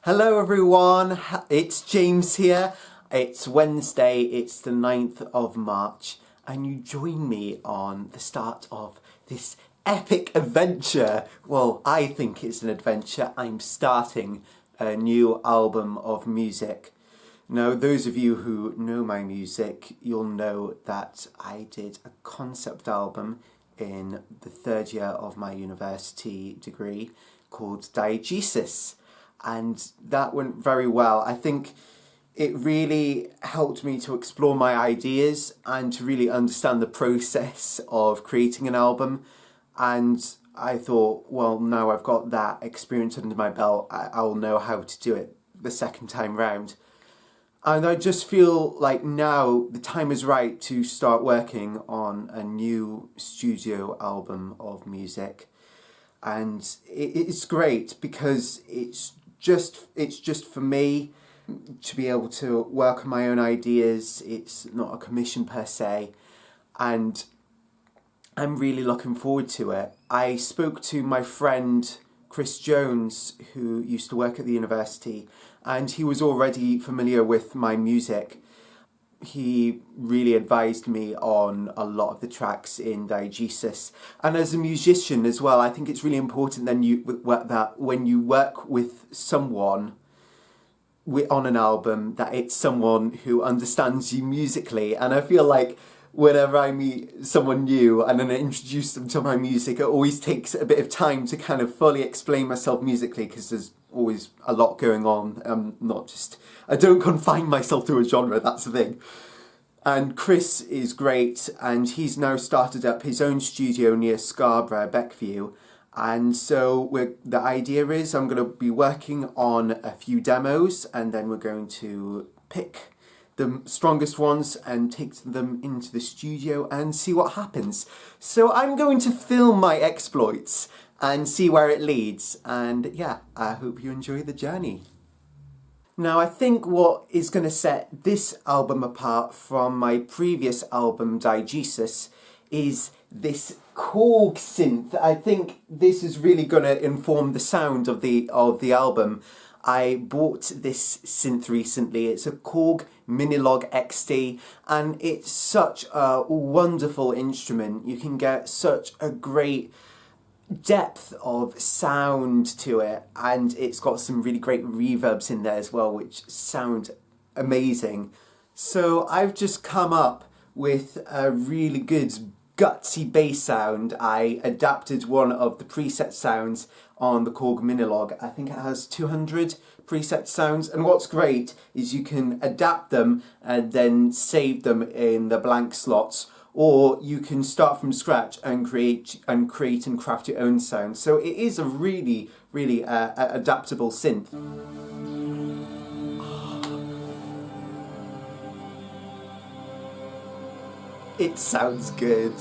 Hello everyone, it's James here. It's Wednesday, it's the 9th of March, and you join me on the start of this epic adventure. Well, I think it's an adventure. I'm starting a new album of music. Now, those of you who know my music, you'll know that I did a concept album in the third year of my university degree called Diegesis. And that went very well. I think it really helped me to explore my ideas and to really understand the process of creating an album. And I thought, well, now I've got that experience under my belt, I'll know how to do it the second time round. And I just feel like now the time is right to start working on a new studio album of music. And it's great because it's just for me to be able to work on my own ideas. It's not a commission per se, and I'm really looking forward to it. I spoke to my friend Chris Jones, who used to work at the university, and he was already familiar with my music. He really advised me on a lot of the tracks in Diegesis. And as a musician as well, I think it's really important that when you work with someone on an album, that it's someone who understands you musically. And I feel like whenever I meet someone new and then I introduce them to my music, it always takes a bit of time to kind of fully explain myself musically, because there's always a lot going on. I don't confine myself to a genre, that's the thing. And Chris is great, and he's now started up his own studio near Scarborough, Beckview. And so the idea is I'm going to be working on a few demos, and then we're going to pick the strongest ones and take them into the studio and see what happens. So I'm going to film my exploits and see where it leads. And yeah, I hope you enjoy the journey. Now, I think what is going to set this album apart from my previous album, Diegesis, is this Korg synth. I think this is really going to inform the sound of the album. I bought this synth recently. It's a Korg Minilog XT, and it's such a wonderful instrument. You can get such a great depth of sound to it, and it's got some really great reverbs in there as well, which sound amazing. So I've just come up with a really good gutsy bass sound. I adapted one of the preset sounds on the Korg Minilog. I think it has 200 preset sounds, and what's great is you can adapt them and then save them in the blank slots, or you can start from scratch and create and craft your own sound. So it is a really, really adaptable synth. It sounds good.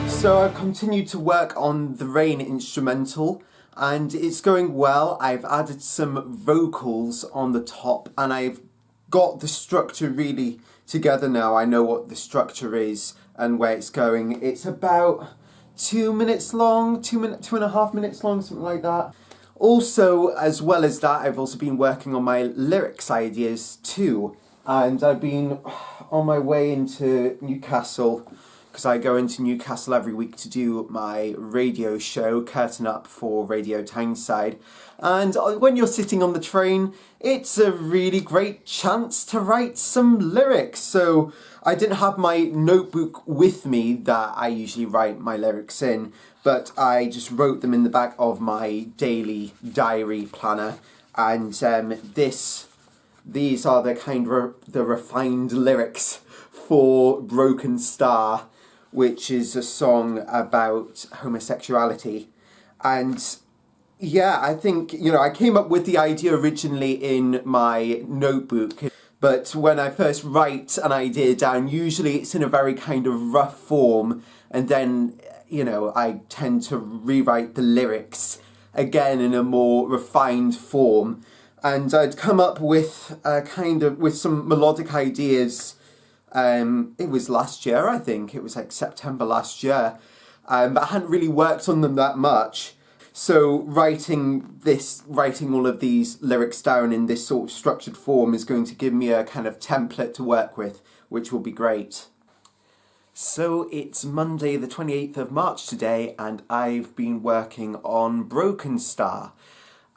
So I've continued to work on the Rain instrumental, and it's going well. I've added some vocals on the top, and I've got the structure really together now. I know what the structure is and where it's going. It's about 2 minutes long, 2.5 minutes long, something like that. Also, as well as that, I've also been working on my lyrics ideas too, and I've been on my way into Newcastle, because I go into Newcastle every week to do my radio show, Curtain Up for Radio Tyneside. And when you're sitting on the train, it's a really great chance to write some lyrics. So I didn't have my notebook with me that I usually write my lyrics in, but I just wrote them in the back of my daily diary planner. And these are the kind of the refined lyrics for Broken Star, which is a song about homosexuality. And yeah, I think, I came up with the idea originally in my notebook, but when I first write an idea down, usually it's in a very kind of rough form, and then, I tend to rewrite the lyrics again in a more refined form. And I'd come up with with some melodic ideas. It was last year, I think. It was like September last year. But I hadn't really worked on them that much. So writing all of these lyrics down in this sort of structured form is going to give me a kind of template to work with, which will be great. So it's Monday the 28th of March today, and I've been working on Broken Star.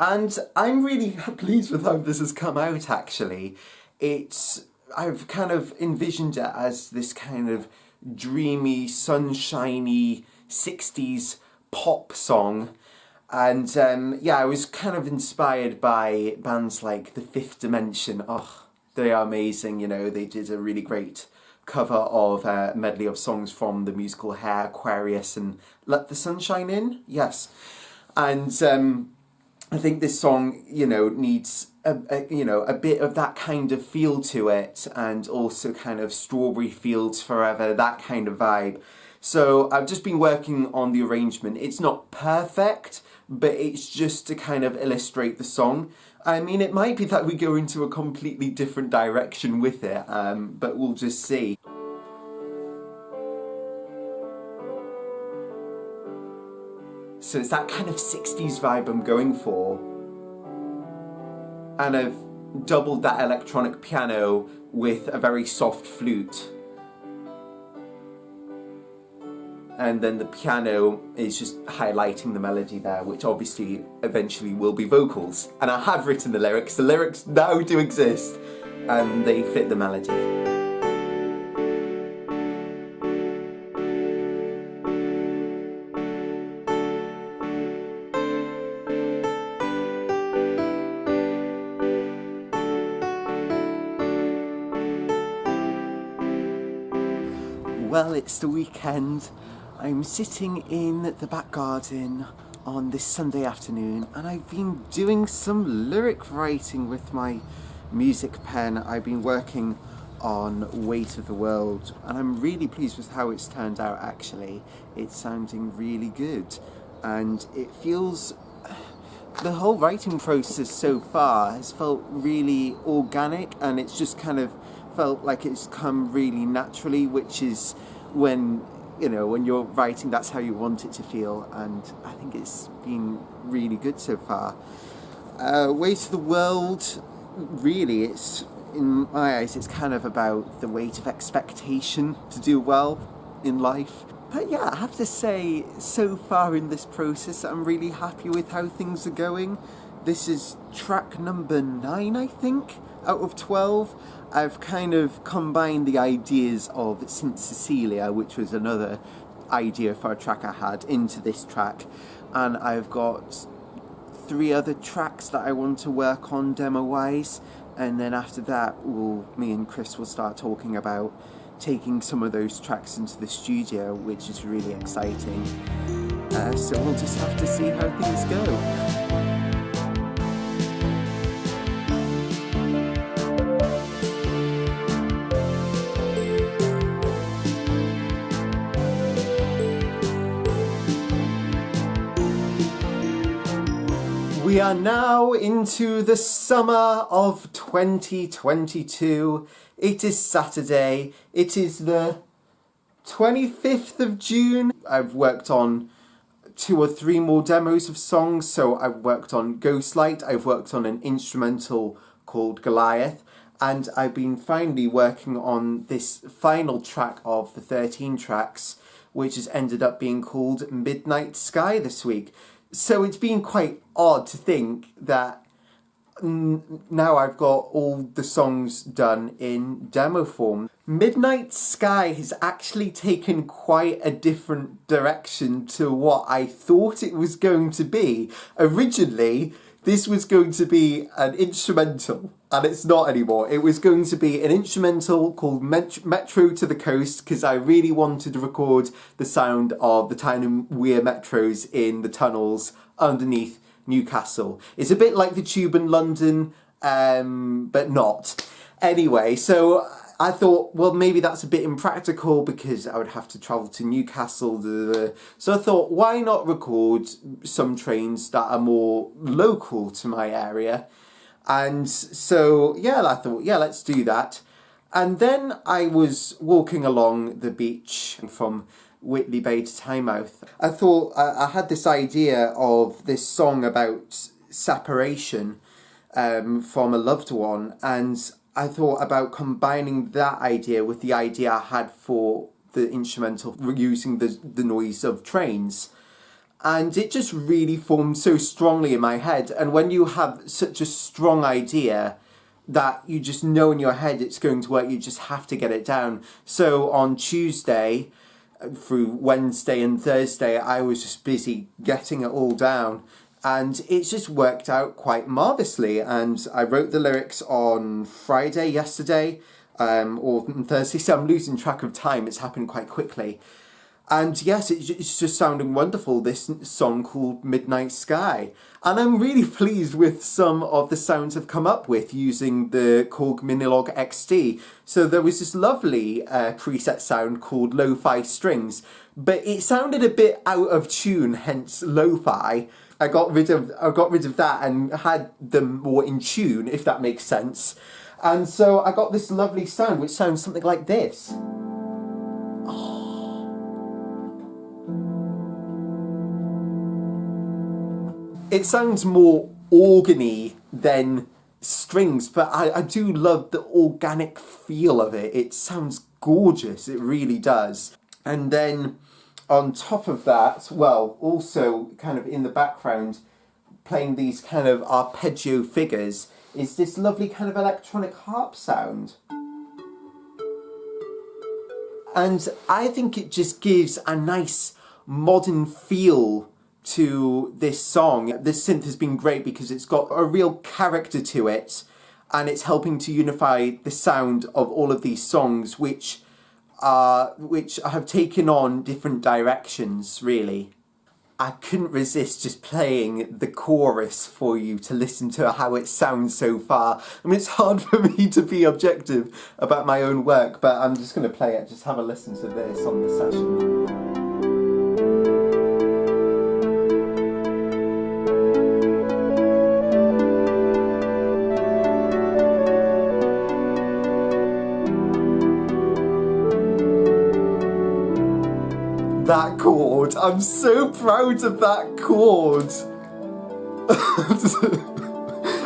And I'm really pleased with how this has come out, actually. I've kind of envisioned it as this kind of dreamy, sunshiny 60s pop song. And I was kind of inspired by bands like The Fifth Dimension. Oh, they are amazing, you know. They did a really great cover of a medley of songs from the musical Hair, Aquarius and Let the Sunshine In. Yes. And I think this song, you know, needs a bit of that kind of feel to it, and also kind of Strawberry Fields Forever, that kind of vibe. So I've just been working on the arrangement. It's not perfect, but it's just to kind of illustrate the song. I mean, it might be that we go into a completely different direction with it, but we'll just see. So it's that kind of 60s vibe I'm going for. And I've doubled that electronic piano with a very soft flute. And then the piano is just highlighting the melody there, which obviously eventually will be vocals. And I have written the lyrics now do exist, and they fit the melody. Well, it's the weekend. I'm sitting in the back garden on this Sunday afternoon, and I've been doing some lyric writing with my music pen. I've been working on Weight of the World, and I'm really pleased with how it's turned out, actually. It's sounding really good, and it feels... The whole writing process so far has felt really organic, and it's just kind of felt like it's come really naturally, which is when you're writing, that's how you want it to feel, and I think it's been really good so far. Weight of the World, really, it's, in my eyes, it's kind of about the weight of expectation to do well in life. But yeah, I have to say, so far in this process, I'm really happy with how things are going. This is track number 9, I think, out of 12. I've kind of combined the ideas of St. Cecilia, which was another idea for a track I had, into this track. And I've got 3 other tracks that I want to work on demo-wise. And then after that, me and Chris will start talking about taking some of those tracks into the studio, which is really exciting. So we'll just have to see how things go. We are now into the summer of 2022. It is Saturday. It is the 25th of June. I've worked on 2 or 3 more demos of songs. So I've worked on Ghostlight. I've worked on an instrumental called Goliath. And I've been finally working on this final track of the 13 tracks, which has ended up being called Midnight Sky this week. So it's been quite odd to think that now I've got all the songs done in demo form. Midnight Sky has actually taken quite a different direction to what I thought it was going to be. Originally, this was going to be an instrumental, and it's not anymore. It was going to be an instrumental called Metro to the Coast, because I really wanted to record the sound of the tiny weir metros in the tunnels underneath Newcastle. It's a bit like the Tube in London, but not. Anyway, so I thought, well, maybe that's a bit impractical because I would have to travel to Newcastle. So I thought, why not record some trains that are more local to my area? And so, yeah, I thought, yeah, let's do that. And then I was walking along the beach from Whitley Bay to Tynemouth. I thought I had this idea of this song about separation from a loved one, and I thought about combining that idea with the idea I had for the instrumental using the noise of trains. And it just really formed so strongly in my head. And when you have such a strong idea that you just know in your head it's going to work, you just have to get it down. So on Tuesday through Wednesday and Thursday, I was just busy getting it all down. And it's just worked out quite marvellously. And I wrote the lyrics on Friday, yesterday, or Thursday, so I'm losing track of time. It's happened quite quickly. And yes, it's just sounding wonderful, this song called Midnight Sky. And I'm really pleased with some of the sounds I've come up with using the Korg Minilog XD. So there was this lovely preset sound called Lo-Fi Strings, but it sounded a bit out of tune, hence lo-fi. I got rid of that and had them more in tune, if that makes sense. And so I got this lovely sound, which sounds something like this. It sounds more organy than strings, but I do love the organic feel of it. It sounds gorgeous, it really does. And then on top of that, well, also kind of in the background, playing these kind of arpeggio figures, is this lovely kind of electronic harp sound. And I think it just gives a nice modern feel to this song. This synth has been great because it's got a real character to it, and it's helping to unify the sound of all of these songs, which have taken on different directions, really. I couldn't resist just playing the chorus for you to listen to how it sounds so far. I mean, it's hard for me to be objective about my own work, but I'm just going to play it. Just have a listen to this on the session. That chord, I'm so proud of that chord.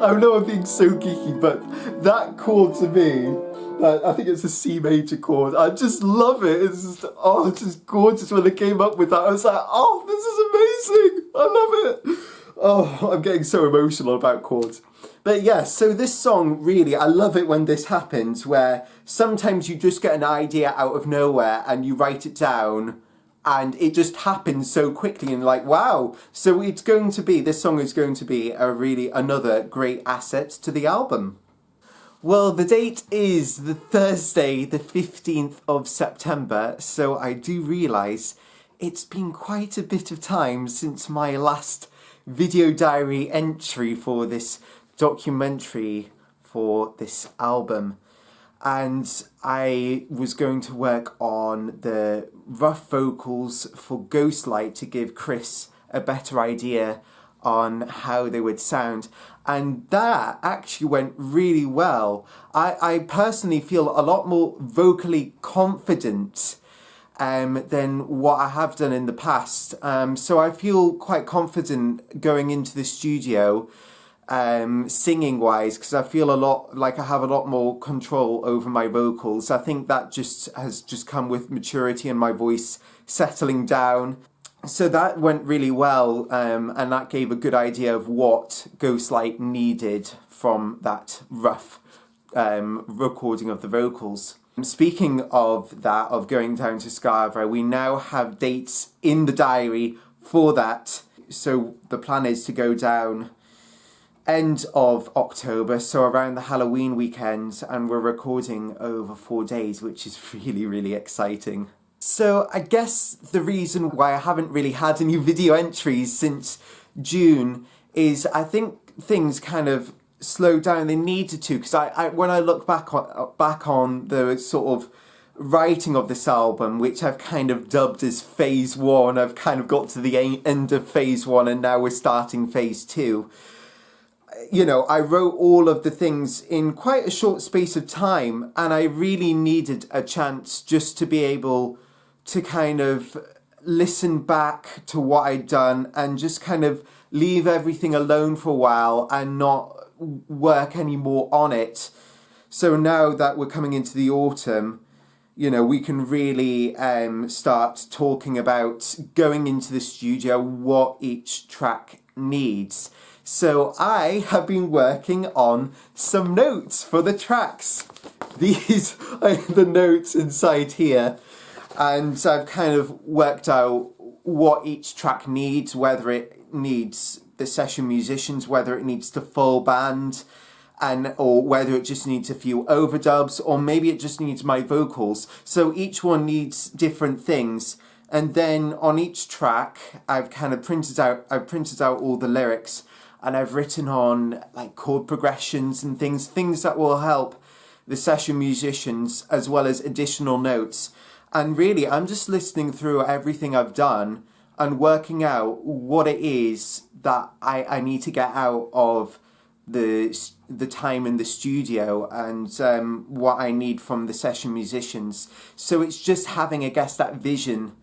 I know I'm being so geeky, but that chord to me, I think it's a C major chord. I just love it. It's just gorgeous when they came up with that. I was like, oh, this is amazing. I love it. Oh, I'm getting so emotional about chords. But yeah, so this song, really, I love it when this happens, where sometimes you just get an idea out of nowhere and you write it down, and it just happens so quickly and like, wow. So this song is going to be another great asset to the album. Well, the date is the Thursday, the 15th of September, so I do realise it's been quite a bit of time since my last video diary entry for this documentary for this album. And I was going to work on the rough vocals for Ghostlight to give Chris a better idea on how they would sound. And that actually went really well. I personally feel a lot more vocally confident than what I have done in the past. So I feel quite confident going into the studio singing wise, because I feel a lot like I have a lot more control over my vocals. I think that has come with maturity and my voice settling down. So that went really well, and that gave a good idea of what Ghostlight needed from that rough recording of the vocals. Speaking of that, of going down to Scarborough, we now have dates in the diary for that. So the plan is to go down end of October, so around the Halloween weekend, and we're recording over 4 days, which is really, really exciting. So I guess the reason why I haven't really had any video entries since June is I think things kind of slowed down. They needed to, because I when I look back on the sort of writing of this album, which I've kind of dubbed as phase one. I've kind of got to the end of phase one, and now we're starting phase two. You know, I wrote all of the things in quite a short space of time, and I really needed a chance just to be able to kind of listen back to what I'd done and just kind of leave everything alone for a while and not work anymore on it. So now that we're coming into the autumn, you know, we can really start talking about going into the studio, what each track needs. So I have been working on some notes for the tracks. These are the notes inside here. And I've kind of worked out what each track needs, whether it needs the session musicians, whether it needs the full band, or whether it just needs a few overdubs, or maybe it just needs my vocals. So each one needs different things. And then on each track, I've printed out all the lyrics, and I've written on like chord progressions and things that will help the session musicians, as well as additional notes. And really, I'm just listening through everything I've done and working out what it is that I need to get out of the time in the studio, and what I need from the session musicians. So it's just having, I guess, that vision.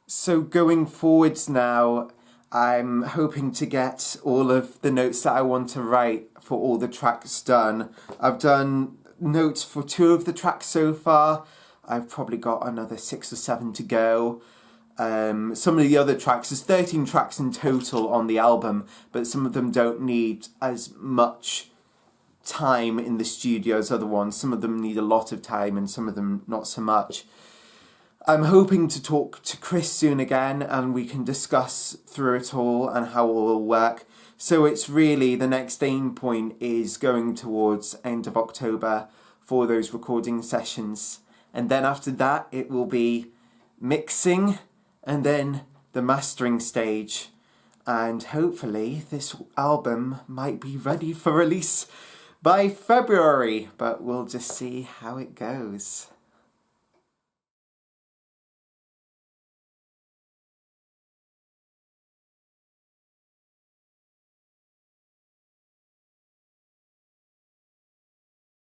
So going forwards now, I'm hoping to get all of the notes that I want to write for all the tracks done. I've done notes for 2 of the tracks so far. I've probably got another 6 or 7 to go. Some of the other tracks, there's 13 tracks in total on the album, but some of them don't need as much time in the studio as other ones. Some of them need a lot of time and some of them not so much. I'm hoping to talk to Chris soon again, and we can discuss through it all and how it will work. So it's really, the next aim point is going towards end of October for those recording sessions. And then after that, it will be mixing and then the mastering stage. And hopefully this album might be ready for release by February, but we'll just see how it goes.